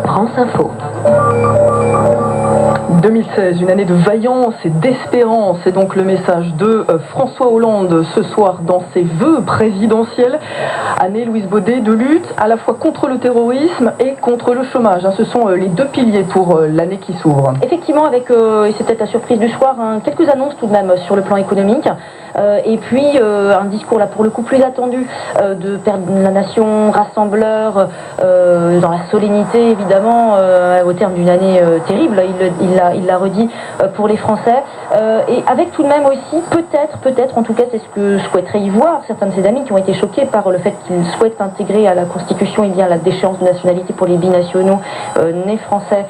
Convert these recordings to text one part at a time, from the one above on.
France Info. 2016, une année de vaillance et d'espérance, c'est donc le message de François Hollande ce soir dans ses vœux présidentiels. Année, Louise Baudet, de lutte à la fois contre le terrorisme et contre le chômage. Ce sont les deux piliers pour l'année qui s'ouvre. Effectivement, avec, et c'est peut-être la surprise du soir, quelques annonces tout de même sur le plan économique. Et puis un discours là pour le coup plus attendu de Père de la Nation, rassembleur, dans la solennité évidemment, au terme d'une année terrible, il l'a redit pour les Français, et avec tout de même aussi peut-être en tout cas c'est ce que souhaiteraient y voir certains de ses amis qui ont été choqués par le fait qu'il souhaite intégrer à la Constitution la déchéance de nationalité pour les binationaux nés français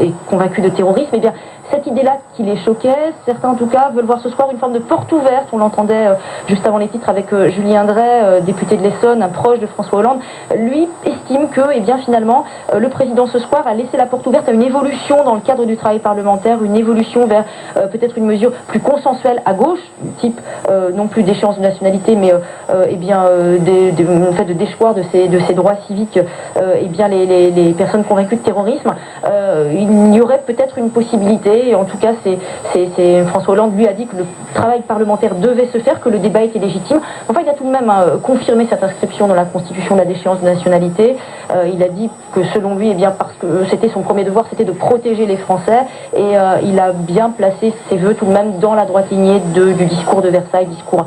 et convaincus de terrorisme. Eh bien, cette idée-là qui les choquait, certains en tout cas veulent voir ce soir une forme de porte ouverte. On l'entendait juste avant les titres avec Julien Drey, député de l'Essonne, un proche de François Hollande. Lui estime que, eh bien, finalement, le président ce soir a laissé la porte ouverte à une évolution dans le cadre du travail parlementaire, une évolution vers peut-être une mesure plus consensuelle à gauche, type non plus d'échéance de nationalité, mais le fait de déchoir de ses droits civiques, les personnes convaincues de terrorisme. Il y aurait peut-être une possibilité. Et en tout cas, François Hollande lui a dit que le travail parlementaire devait se faire, que le débat était légitime. Enfin, il a tout de même confirmé cette inscription dans la Constitution de la déchéance de nationalité. Il a dit que selon lui, parce que c'était son premier devoir, c'était de protéger les Français. Et il a bien placé ses vœux tout de même dans la droite lignée du discours de Versailles, discours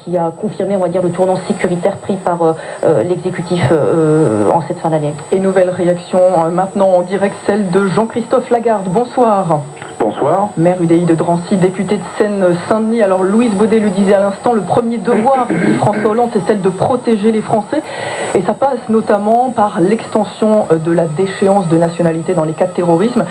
qui a confirmé, on va dire, le tournant sécuritaire pris par l'exécutif en cette fin d'année. Et nouvelle réaction maintenant en direct, celle de Jean-Christophe Lagarde. Bonsoir. Bonsoir. Maire UDI de Drancy, député de Seine-Saint-Denis. Alors Louise Baudet le disait à l'instant, le premier devoir de François Hollande, c'est celle de protéger les Français. Et ça passe notamment par l'extension de la déchéance de nationalité dans les cas de terrorisme.